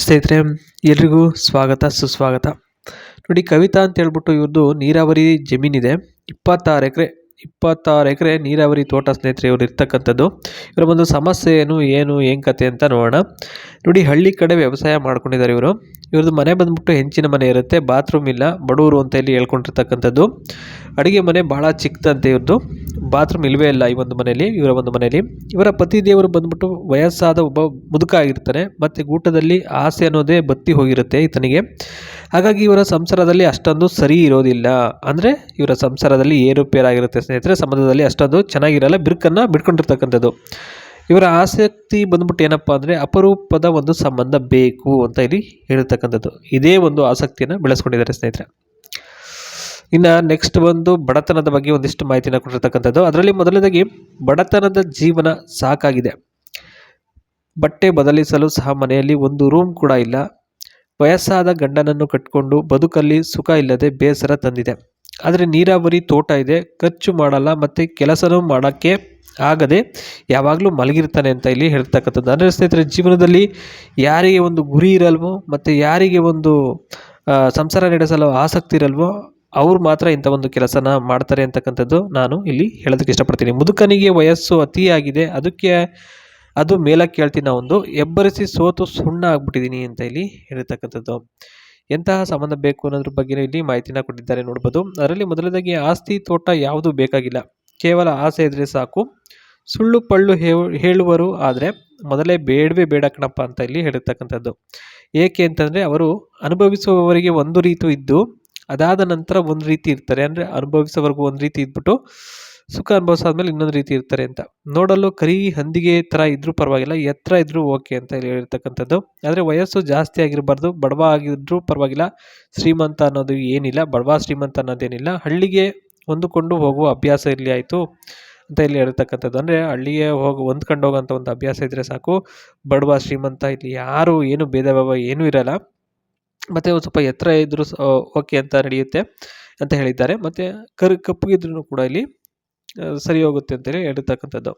ಸ್ನೇಹಿತರೆ, ಎಲ್ರಿಗೂ ಸ್ವಾಗತ ಸುಸ್ವಾಗತ. ನೋಡಿ, ಕವಿತಾ ಅಂತ ಹೇಳ್ಬಿಟ್ಟು ಇವ್ರದ್ದು ನೀರಾವರಿ ಜಮೀನಿದೆ. 26 ಎಕರೆ ನೀರಾವರಿ ತೋಟ ಸ್ನೇಹಿತರೆ ಇವ್ರು ಇರ್ತಕ್ಕಂಥದ್ದು. ಇವರ ಒಂದು ಸಮಸ್ಯೆ ಏನು ಕತೆ ಅಂತ ನೋಡೋಣ. ನೋಡಿ, ಹಳ್ಳಿ ಕಡೆ ವ್ಯವಸಾಯ ಮಾಡ್ಕೊಂಡಿದ್ದಾರೆ ಇವರು. ಇವ್ರದ್ದು ಮನೆ ಬಂದ್ಬಿಟ್ಟು ಹೆಂಚಿನ ಮನೆ ಇರುತ್ತೆ, ಬಾತ್ರೂಮ್ ಇಲ್ಲ, ಬಡವರು ಅಂತ ಇಲ್ಲಿ ಹೇಳ್ಕೊಂಡಿರ್ತಕ್ಕಂಥದ್ದು. ಅಡುಗೆ ಮನೆ ಭಾಳ ಚಿಕ್ಕದಂತೆ ಇವ್ರದ್ದು, ಬಾತ್ರೂಮ್ ಇಲ್ಲವೇ ಇಲ್ಲ ಈ ಒಂದು ಮನೆಯಲ್ಲಿ, ಇವರ ಒಂದು ಮನೆಯಲ್ಲಿ. ಇವರ ಪತಿ ದೇವರು ಬಂದ್ಬಿಟ್ಟು ವಯಸ್ಸಾದ ಒಬ್ಬ ಮುದುಕ ಆಗಿರ್ತಾನೆ, ಮತ್ತು ಊಟದಲ್ಲಿ ಆಸೆ ಅನ್ನೋದೇ ಬತ್ತಿ ಹೋಗಿರುತ್ತೆ ಈತನಿಗೆ. ಹಾಗಾಗಿ ಇವರ ಸಂಸಾರದಲ್ಲಿ ಅಷ್ಟೊಂದು ಸರಿ ಇರೋದಿಲ್ಲ, ಅಂದರೆ ಇವರ ಸಂಸಾರದಲ್ಲಿ ಏರುಪೇರಾಗಿರುತ್ತೆ ಸ್ನೇಹಿತರೆ. ಸಂಬಂಧದಲ್ಲಿ ಅಷ್ಟೊಂದು ಚೆನ್ನಾಗಿರಲ್ಲ, ಬಿರುಕನ್ನು ಬಿಟ್ಕೊಂಡಿರ್ತಕ್ಕಂಥದ್ದು. ಇವರ ಆಸಕ್ತಿ ಬಂದ್ಬಿಟ್ಟು ಏನಪ್ಪ ಅಂದರೆ ಅಪರೂಪದ ಒಂದು ಸಂಬಂಧ ಬೇಕು ಅಂತ ಇಲ್ಲಿ ಹೇಳಿರ್ತಕ್ಕಂಥದ್ದು. ಇದೇ ಒಂದು ಆಸಕ್ತಿಯನ್ನು ಬೆಳೆಸ್ಕೊಂಡಿದ್ದಾರೆ ಸ್ನೇಹಿತರೆ. ಇನ್ನು ನೆಕ್ಸ್ಟ್ ಒಂದು ಬಡತನದ ಬಗ್ಗೆ ಒಂದಿಷ್ಟು ಮಾಹಿತಿನ ಕೊಟ್ಟಿರ್ತಕ್ಕಂಥದ್ದು. ಅದರಲ್ಲಿ ಮೊದಲನೇದಾಗಿ, ಬಡತನದ ಜೀವನ ಸಾಕಾಗಿದೆ, ಬಟ್ಟೆ ಬದಲಿಸಲು ಸಹ ಮನೆಯಲ್ಲಿ ಒಂದು ರೂಮ್ ಕೂಡ ಇಲ್ಲ, ವಯಸ್ಸಾದ ಗಂಡನನ್ನು ಕಟ್ಕೊಂಡು ಬದುಕಲ್ಲಿ ಸುಖ ಇಲ್ಲದೆ ಬೇಸರ ತಂದಿದೆ. ಆದರೆ ನೀರಾವರಿ ತೋಟ ಇದೆ, ಖರ್ಚು ಮಾಡಲ್ಲ, ಮತ್ತು ಕೆಲಸನೂ ಮಾಡೋಕ್ಕೆ ಆಗದೆ ಯಾವಾಗಲೂ ಮಲಗಿರ್ತಾನೆ ಅಂತ ಇಲ್ಲಿ ಹೇಳ್ತಕ್ಕಂಥದ್ದು. ಅಂದರೆ ಸ್ನೇಹಿತರೆ, ಜೀವನದಲ್ಲಿ ಯಾರಿಗೆ ಒಂದು ಗುರಿ ಇರಲ್ವೋ, ಮತ್ತು ಯಾರಿಗೆ ಒಂದು ಸಂಸಾರ ನಡೆಸಲು ಆಸಕ್ತಿ ಇರಲ್ವೋ, ಅವ್ರು ಮಾತ್ರ ಇಂಥ ಒಂದು ಕೆಲಸನ ಮಾಡ್ತಾರೆ ಅಂತಕ್ಕಂಥದ್ದು ನಾನು ಇಲ್ಲಿ ಹೇಳೋದಕ್ಕೆ ಇಷ್ಟಪಡ್ತೀನಿ. ಮುದುಕನಿಗೆ ವಯಸ್ಸು ಅತಿಯಾಗಿದೆ, ಅದಕ್ಕೆ ಅದು ಮೇಲಕ್ಕೆ ಹೇಳ್ತೀನಿ, ಒಂದು ಎಬ್ಬರಿಸಿ ಸೋತು ಸುಣ್ಣ ಆಗ್ಬಿಟ್ಟಿದ್ದೀನಿ ಅಂತ ಇಲ್ಲಿ ಹೇಳಿರ್ತಕ್ಕಂಥದ್ದು. ಎಂತಹ ಸಂಬಂಧ ಬೇಕು ಅನ್ನೋದ್ರ ಬಗ್ಗೆ ಇಲ್ಲಿ ಮಾಹಿತಿನ ಕೊಟ್ಟಿದ್ದಾರೆ ನೋಡ್ಬೋದು. ಅದರಲ್ಲಿ ಮೊದಲನೇದಾಗಿ, ಆಸ್ತಿ ತೋಟ ಯಾವುದು ಬೇಕಾಗಿಲ್ಲ, ಕೇವಲ ಆಸೆ ಇದ್ರೆ ಸಾಕು, ಸುಳ್ಳು ಪಳ್ಳು ಹೇಳುವರು ಆದರೆ ಮೊದಲೇ ಬೇಡವೇ ಬೇಡ ಕಣಪ್ಪ ಅಂತ ಇಲ್ಲಿ ಹೇಳಿರ್ತಕ್ಕಂಥದ್ದು. ಏಕೆ ಅಂತಂದರೆ, ಅವರು ಅನುಭವಿಸುವವರಿಗೆ ಒಂದು ರೀತಿ ಇದ್ದು ಅದಾದ ನಂತರ ಒಂದು ರೀತಿ ಇರ್ತಾರೆ. ಅಂದರೆ ಅನುಭವಿಸೋವರೆಗೂ ಒಂದು ರೀತಿ ಇದ್ಬಿಟ್ಟು ಸುಖ ಅನುಭವಿಸಾದ್ಮೇಲೆ ಇನ್ನೊಂದು ರೀತಿ ಇರ್ತಾರೆ ಅಂತ. ನೋಡಲು ಕರಿ ಹಂದಿಗೆ ಥರ ಇದ್ರೂ ಪರವಾಗಿಲ್ಲ, ಎತ್ತರ ಇದ್ರೂ ಓಕೆ ಅಂತ ಹೇಳಿರ್ತಕ್ಕಂಥದ್ದು. ಆದರೆ ವಯಸ್ಸು ಜಾಸ್ತಿ ಆಗಿರಬಾರ್ದು, ಬಡವ ಆಗಿದ್ರೂ ಪರವಾಗಿಲ್ಲ, ಶ್ರೀಮಂತ ಅನ್ನೋದು ಏನಿಲ್ಲ, ಬಡವ ಶ್ರೀಮಂತ ಅನ್ನೋದೇನಿಲ್ಲ, ಹಳ್ಳಿಗೆ ಹೊಂದಿಕೊಂಡು ಹೋಗುವ ಅಭ್ಯಾಸ ಇರಲಿ ಆಯಿತು ಅಂತ ಇಲ್ಲಿ ಹೇಳ್ತಕ್ಕಂಥದ್ದು. ಅಂದರೆ ಹಳ್ಳಿಗೆ ಹೊಂದ್ಕೊಂಡು ಹೋಗೋಂಥ ಒಂದು ಅಭ್ಯಾಸ ಇದ್ದರೆ ಸಾಕು, ಬಡವ ಶ್ರೀಮಂತ ಇಲ್ಲಿ ಯಾರು ಏನು ಭೇದ ಭಾವ ಏನೂ ಇರಲ್ಲ, ಮತ್ತು ಒಂದು ಸ್ವಲ್ಪ ಎತ್ತರ ಇದ್ದರೂ ಓಕೆ ಅಂತ ನಡೆಯುತ್ತೆ ಅಂತ ಹೇಳಿದ್ದಾರೆ. ಮತ್ತು ಕಪ್ಪಗಿದ್ರೂ ಕೂಡ ಇಲ್ಲಿ ಸರಿ ಹೋಗುತ್ತೆ ಅಂತೇಳಿ ಹೇಳಿರ್ತಕ್ಕಂಥದ್ದು.